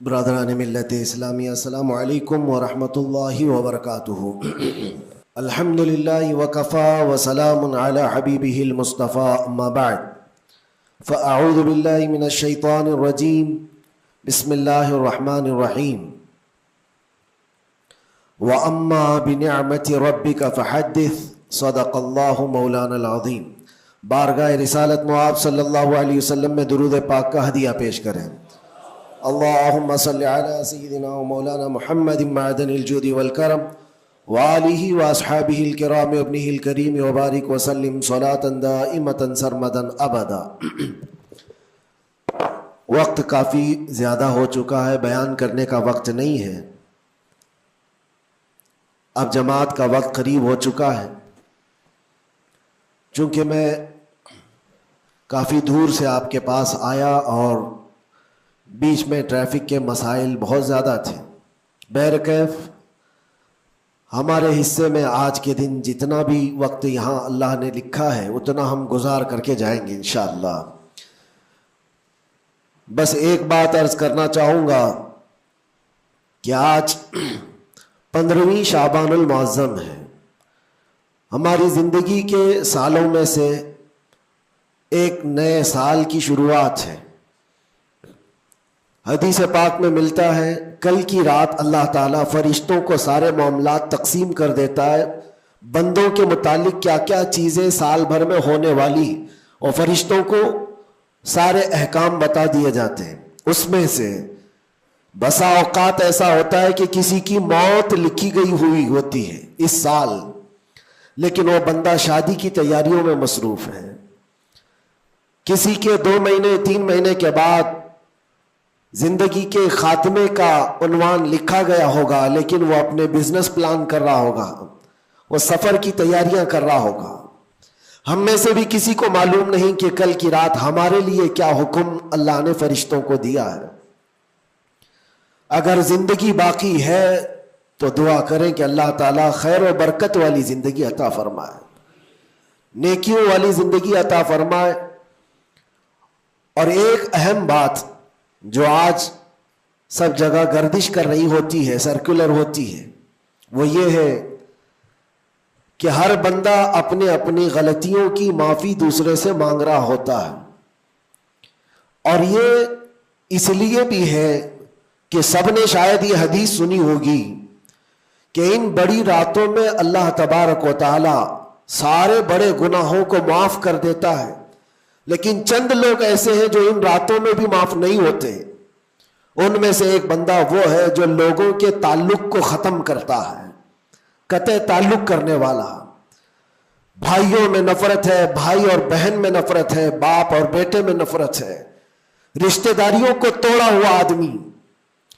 برادران ملت اسلامی، السلام علیکم ورحمۃ اللہ وبرکاتہ۔ الحمد للہ وکفا وسلام علی حبیبہ المصطفیٰ، اما بعد فاعوذ باللہ من الشیطان الرجیم، بسم اللہ الرحمن الرحیم۔ واما بنعمت ربک فحدث، صدق اللہ مولانا العظیم۔ بارگاہ رسالت معاب صلی اللہ علیہ وسلم میں درود پاک کا ہدیہ پیش کریں۔ اللہم صلی علی سیدنا و مولانا محمد معدن الجود والکرم وآلہ واصحابہ الکرام وابنہ الکریم وبارک وسلم صلاة دائمة سرمدا ابدا۔ وقت کافی زیادہ ہو چکا ہے، بیان کرنے کا وقت نہیں ہے، اب جماعت کا وقت قریب ہو چکا ہے۔ چونکہ میں کافی دور سے آپ کے پاس آیا اور بیچ میں ٹریفک کے مسائل بہت زیادہ تھے، بہرکیف ہمارے حصے میں آج کے دن جتنا بھی وقت یہاں اللہ نے لکھا ہے اتنا ہم گزار کر کے جائیں گے انشاءاللہ۔ بس ایک بات عرض کرنا چاہوں گا کہ آج 15ویں شعبان المعظم ہے، ہماری زندگی کے سالوں میں سے ایک نئے سال کی شروعات ہے۔ حدیث پاک میں ملتا ہے کل کی رات اللہ تعالیٰ فرشتوں کو سارے معاملات تقسیم کر دیتا ہے، بندوں کے متعلق کیا کیا چیزیں سال بھر میں ہونے والی، اور فرشتوں کو سارے احکام بتا دیے جاتے ہیں۔ اس میں سے بسا اوقات ایسا ہوتا ہے کہ کسی کی موت لکھی گئی ہوئی ہوتی ہے اس سال، لیکن وہ بندہ شادی کی تیاریوں میں مصروف ہے۔ کسی کے 2 مہینے 3 مہینے کے بعد زندگی کے خاتمے کا عنوان لکھا گیا ہوگا، لیکن وہ اپنے بزنس پلان کر رہا ہوگا، وہ سفر کی تیاریاں کر رہا ہوگا۔ ہم میں سے بھی کسی کو معلوم نہیں کہ کل کی رات ہمارے لیے کیا حکم اللہ نے فرشتوں کو دیا ہے۔ اگر زندگی باقی ہے تو دعا کریں کہ اللہ تعالیٰ خیر و برکت والی زندگی عطا فرمائے، نیکیوں والی زندگی عطا فرمائے۔ اور ایک اہم بات جو آج سب جگہ گردش کر رہی ہوتی ہے، سرکولر ہوتی ہے، وہ یہ ہے کہ ہر بندہ اپنے اپنی غلطیوں کی معافی دوسرے سے مانگ رہا ہوتا ہے۔ اور یہ اس لیے بھی ہے کہ سب نے شاید یہ حدیث سنی ہوگی کہ ان بڑی راتوں میں اللہ تبارک و تعالی سارے بڑے گناہوں کو معاف کر دیتا ہے، لیکن چند لوگ ایسے ہیں جو ان راتوں میں بھی معاف نہیں ہوتے۔ ان میں سے ایک بندہ وہ ہے جو لوگوں کے تعلق کو ختم کرتا ہے، قطع تعلق کرنے والا۔ بھائیوں میں نفرت ہے، بھائی اور بہن میں نفرت ہے، باپ اور بیٹے میں نفرت ہے، رشتہ داریوں کو توڑا ہوا آدمی،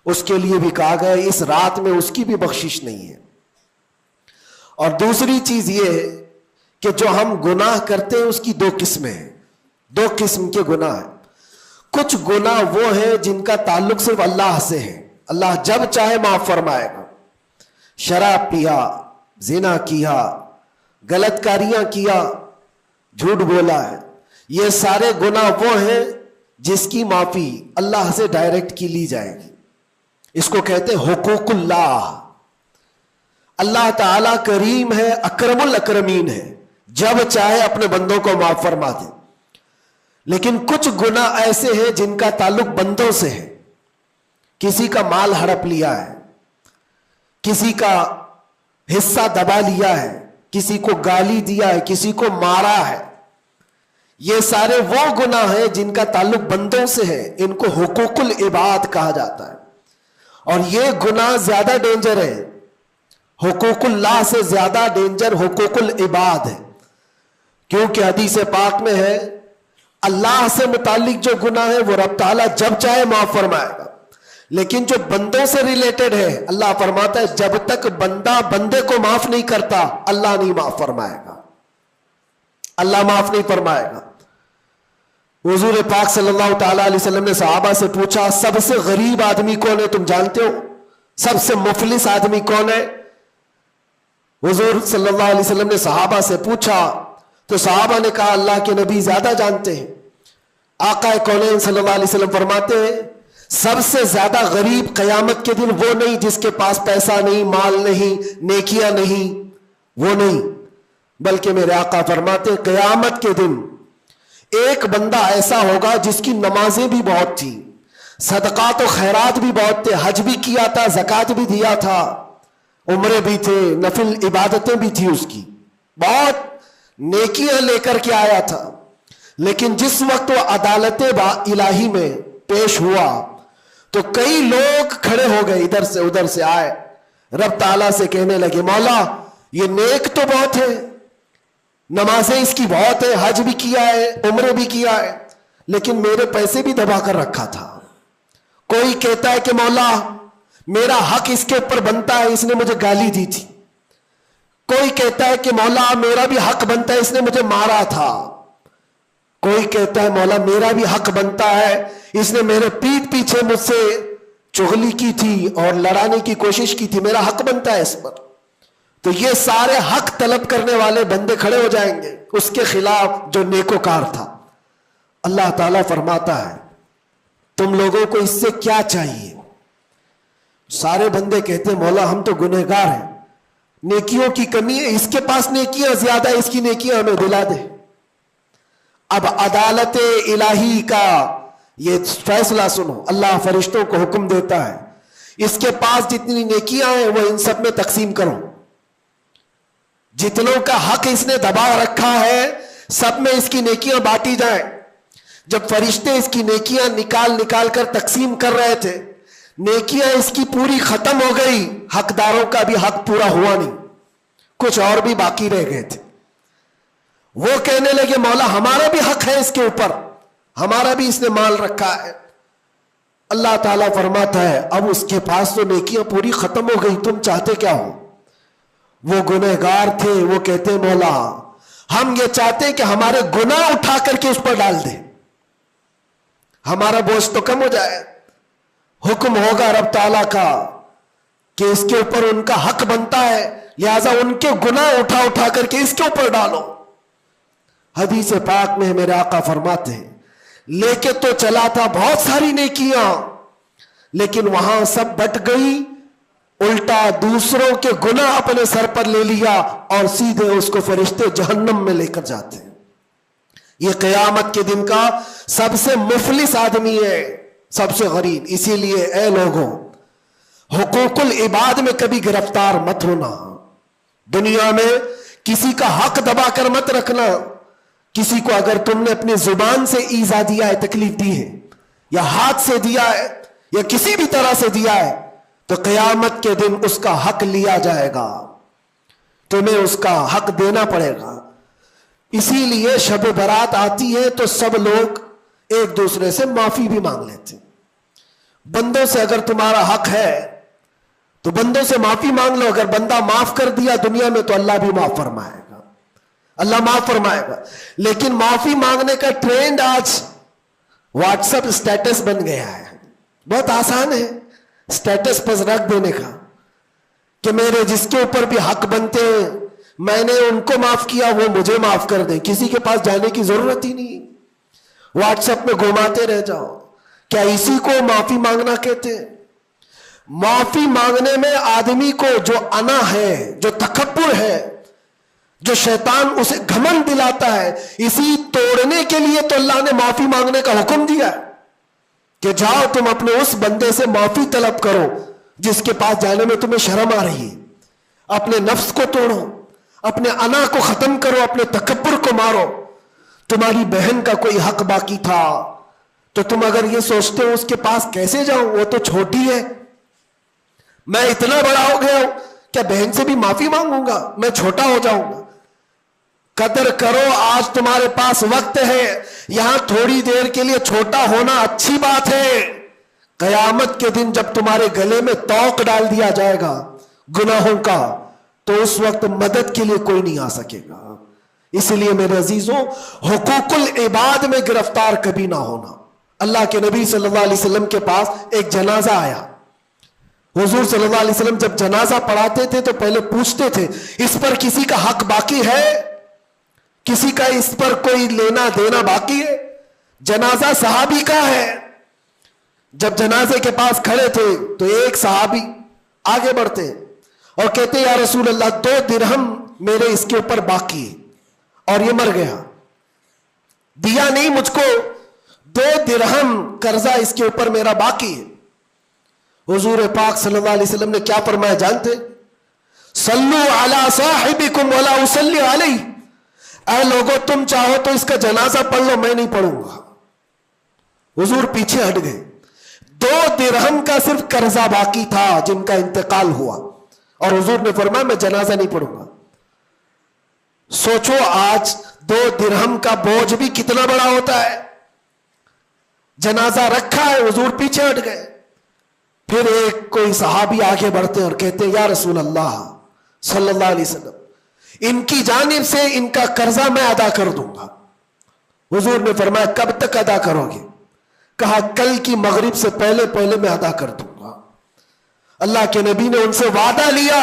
اس کے لیے بھی کہا گیا اس رات میں اس کی بھی بخشش نہیں ہے۔ اور دوسری چیز یہ ہے کہ جو ہم گناہ کرتے ہیں اس کی 2 قسمیں ہیں، 2 قسم کے گناہ ہیں۔ کچھ گناہ وہ ہیں جن کا تعلق صرف اللہ سے ہے، اللہ جب چاہے معاف فرمائے گا۔ شراب پیا، زنا کیا، غلط کاریاں کیا، جھوٹ بولا ہے، یہ سارے گناہ وہ ہیں جس کی معافی اللہ سے ڈائریکٹ کی لی جائے گی۔ اس کو کہتے ہیں حقوق اللہ۔ اللہ تعالیٰ کریم ہے، اکرم الاکرمین ہے، جب چاہے اپنے بندوں کو معاف فرما دے۔ لیکن کچھ گناہ ایسے ہیں جن کا تعلق بندوں سے ہے، کسی کا مال ہڑپ لیا ہے، کسی کا حصہ دبا لیا ہے، کسی کو گالی دیا ہے، کسی کو مارا ہے، یہ سارے وہ گناہ ہیں جن کا تعلق بندوں سے ہے، ان کو حقوق العباد کہا جاتا ہے۔ اور یہ گناہ زیادہ ڈینجر ہے، حقوق اللہ سے زیادہ ڈینجر حقوق العباد ہے، کیونکہ حدیث پاک میں ہے اللہ سے متعلق جو گناہ ہے وہ رب تعالیٰ جب چاہے معاف فرمائے گا، لیکن جو بندوں سے ریلیٹڈ ہے اللہ فرماتا ہے جب تک بندہ بندے کو معاف نہیں کرتا اللہ نہیں معاف فرمائے گا، اللہ معاف نہیں فرمائے گا۔ حضور پاک صلی اللہ تعالیٰ علیہ وسلم نے صحابہ سے پوچھا سب سے غریب آدمی کون ہے، تم جانتے ہو سب سے مفلس آدمی کون ہے؟ حضور صلی اللہ علیہ وسلم نے صحابہ سے پوچھا تو صحابہ نے کہا اللہ کے نبی زیادہ جانتے ہیں۔ آقا کونین صلی اللہ علیہ وسلم فرماتے ہیں سب سے زیادہ غریب قیامت کے دن وہ نہیں جس کے پاس پیسہ نہیں، مال نہیں، نیکیاں نہیں، وہ نہیں، بلکہ میرے آقا فرماتے قیامت کے دن ایک بندہ ایسا ہوگا جس کی نمازیں بھی بہت تھی، صدقات و خیرات بھی بہت تھے، حج بھی کیا تھا، زکوٰۃ بھی دیا تھا، عمرے بھی تھے، نفل عبادتیں بھی تھی، اس کی بہت نیکیاں لے کر کے آیا تھا، لیکن جس وقت وہ عدالت الہی میں پیش ہوا تو کئی لوگ کھڑے ہو گئے، ادھر سے ادھر سے آئے، رب تعالیٰ سے کہنے لگے مولا یہ نیک تو بہت ہے، نمازیں اس کی بہت ہے، حج بھی کیا ہے، عمرے بھی کیا ہے، لیکن میرے پیسے بھی دبا کر رکھا تھا۔ کوئی کہتا ہے کہ مولا میرا حق اس کے اوپر بنتا ہے، اس نے مجھے گالی دی تھی، کوئی کہتا ہے کہ مولا میرا بھی حق بنتا ہے، اس نے مجھے مارا تھا، کوئی کہتا ہے مولا میرا بھی حق بنتا ہے، اس نے میرے پیٹھ پیچھے مجھ سے چغلی کی تھی اور لڑانے کی کوشش کی تھی، میرا حق بنتا ہے اس پر۔ تو یہ سارے حق طلب کرنے والے بندے کھڑے ہو جائیں گے اس کے خلاف جو نیکوکار تھا۔ اللہ تعالیٰ فرماتا ہے تم لوگوں کو اس سے کیا چاہیے؟ سارے بندے کہتے ہیں مولا ہم تو گنہگار ہیں، نیکیوں کی کمی ہے، اس کے پاس نیکیاں زیادہ ہے، اس کی نیکیاں ہمیں دلا دے۔ اب عدالت الہی کا یہ فیصلہ سنو، اللہ فرشتوں کو حکم دیتا ہے اس کے پاس جتنی نیکیاں ہیں وہ ان سب میں تقسیم کرو، جتنوں کا حق اس نے دبا رکھا ہے سب میں اس کی نیکیاں بانٹی جائیں۔ جب فرشتے اس کی نیکیاں نکال کر تقسیم کر رہے تھے، نیکیاں اس کی پوری ختم ہو گئی، حقداروں کا بھی حق پورا ہوا نہیں، کچھ اور بھی باقی رہ گئے تھے۔ وہ کہنے لگے مولا ہمارا بھی حق ہے اس کے اوپر، ہمارا بھی اس نے مال رکھا ہے۔ اللہ تعالیٰ فرماتا ہے اب اس کے پاس تو نیکیاں پوری ختم ہو گئی، تم چاہتے کیا ہو؟ وہ گنہگار تھے، وہ کہتے مولا ہم یہ چاہتے ہیں کہ ہمارے گناہ اٹھا کر کے اس پر ڈال دیں، ہمارا بوجھ تو کم ہو جائے۔ حکم ہوگا رب تعالیٰ کا کہ اس کے اوپر ان کا حق بنتا ہے، لہذا ان کے گناہ اٹھا کر کے اس کے اوپر ڈالو۔ حدیث پاک میں میرے آقا فرماتے ہیں لے کے تو چلا تھا بہت ساری نیکیاں، لیکن وہاں سب بٹ گئی، الٹا دوسروں کے گناہ اپنے سر پر لے لیا اور سیدھے اس کو فرشتے جہنم میں لے کر جاتے ہیں۔ یہ قیامت کے دن کا سب سے مفلس آدمی ہے، سب سے غریب۔ اسی لیے اے لوگوں حقوق العباد میں کبھی گرفتار مت ہونا، دنیا میں کسی کا حق دبا کر مت رکھنا۔ کسی کو اگر تم نے اپنی زبان سے ایذا دیا ہے، تکلیف دی ہے، یا ہاتھ سے دیا ہے، یا کسی بھی طرح سے دیا ہے، تو قیامت کے دن اس کا حق لیا جائے گا، تمہیں اس کا حق دینا پڑے گا۔ اسی لیے شب برات آتی ہے تو سب لوگ ایک دوسرے سے معافی بھی مانگ لیتے ہیں۔ بندوں سے اگر تمہارا حق ہے تو بندوں سے معافی مانگ لو، اگر بندہ معاف کر دیا دنیا میں تو اللہ بھی معاف فرمائے گا، اللہ معاف فرمائے گا۔ لیکن معافی مانگنے کا ٹرینڈ آج واٹس ایپ اسٹیٹس بن گیا ہے، بہت آسان ہے اسٹیٹس پر رکھ دینے کا کہ میرے جس کے اوپر بھی حق بنتے ہیں میں نے ان کو معاف کیا، وہ مجھے معاف کر دیں، کسی کے پاس جانے کی ضرورت ہی نہیں، واٹس ایپ میں گھماتے رہ جاؤ۔ کیا اسی کو معافی مانگنا کہتے ہیں؟ معافی مانگنے میں آدمی کو جو انا ہے، جو تکبر ہے، جو شیطان اسے گھمنڈ دلاتا ہے، اسی توڑنے کے لیے تو اللہ نے معافی مانگنے کا حکم دیا ہے کہ جاؤ تم اپنے اس بندے سے معافی طلب کرو جس کے پاس جانے میں تمہیں شرم آ رہی ہے۔ اپنے نفس کو توڑو، اپنے انا کو ختم کرو، اپنے تکبر کو مارو۔ تمہاری بہن کا کوئی حق باقی تھا تو تم اگر یہ سوچتے ہو اس کے پاس کیسے جاؤں، وہ تو چھوٹی ہے، میں اتنا بڑا ہو گیا ہوں، کیا بہن سے بھی معافی مانگوں گا، میں چھوٹا ہو جاؤں گا؟ قدر کرو، آج تمہارے پاس وقت ہے، یہاں تھوڑی دیر کے لیے چھوٹا ہونا اچھی بات ہے۔ قیامت کے دن جب تمہارے گلے میں توق ڈال دیا جائے گا گناہوں کا تو اس وقت مدد کے لیے کوئی نہیں آ سکے گا۔ اس لیے میرے عزیزوں حقوق العباد میں گرفتار کبھی نہ ہونا۔ اللہ کے نبی صلی اللہ علیہ وسلم کے پاس ایک جنازہ آیا، حضور صلی اللہ علیہ وسلم جب جنازہ پڑھاتے تھے تو پہلے پوچھتے تھے اس پر کسی کا حق باقی ہے، کسی کا اس پر کوئی لینا دینا باقی ہے؟ جنازہ صحابی کا ہے، جب جنازے کے پاس کھڑے تھے تو ایک صحابی آگے بڑھتے ہیں اور کہتے یا رسول اللہ 2 درہم میرے اس کے اوپر باقی ہے اور یہ مر گیا، دیا نہیں مجھ کو، 2 درہم قرضہ اس کے اوپر میرا باقی ہے۔ حضور پاک صلی اللہ علیہ وسلم نے کیا فرمایا جانتے؟ صلو علی صاحبکم ولا اصلی علیہ، اے لوگو تم چاہو تو اس کا جنازہ پڑھ لو، میں نہیں پڑھوں گا۔ حضور پیچھے ہٹ گئے، 2 درہم کا صرف قرضہ باقی تھا جن کا انتقال ہوا، اور حضور نے فرمایا میں جنازہ نہیں پڑھوں گا۔ سوچو آج 2 درہم کا بوجھ بھی کتنا بڑا ہوتا ہے۔ جنازہ رکھا ہے، حضور پیچھے ہٹ گئے۔ پھر ایک کوئی صحابی آگے بڑھتے اور کہتے یا رسول اللہ صلی اللہ علیہ وسلم ان کی جانب سے ان کا قرضہ میں ادا کر دوں گا۔ حضور نے فرمایا کب تک ادا کرو گے؟ کہا کل کی مغرب سے پہلے میں ادا کر دوں گا۔ اللہ کے نبی نے ان سے وعدہ لیا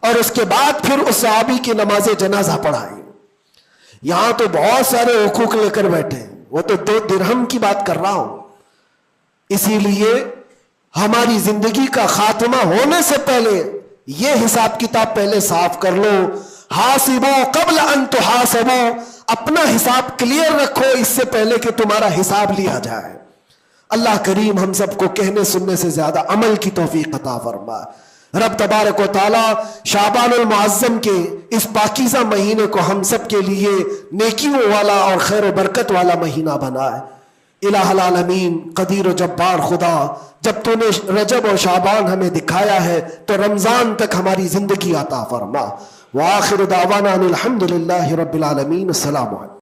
اور اس کے بعد پھر اس صحابی کی نماز جنازہ پڑھائی۔ یہاں تو بہت سارے حقوق لے کر بیٹھے ہیں، وہ تو 2 درہم کی بات کر رہا ہوں۔ اسی لیے ہماری زندگی کا خاتمہ ہونے سے پہلے یہ حساب کتاب پہلے صاف کر لو۔ حاسبو قبل ان تحاسبو، اپنا حساب کلیئر رکھو اس سے پہلے کہ تمہارا حساب لیا جائے۔ اللہ کریم ہم سب کو کہنے سننے سے زیادہ عمل کی توفیق عطا فرما۔ رب تبارک و تعالی شعبان المعظم کے اس پاکیزہ مہینے کو ہم سب کے لیے نیکیوں والا اور خیر و برکت والا مہینہ بنائے۔ الہ العالمین قدیر و جبار خدا، جب تو نے رجب اور شعبان ہمیں دکھایا ہے تو رمضان تک ہماری زندگی عطا فرما۔ وآخر دعوانا ان الحمد للہ رب العالمین۔ السلام علیکم۔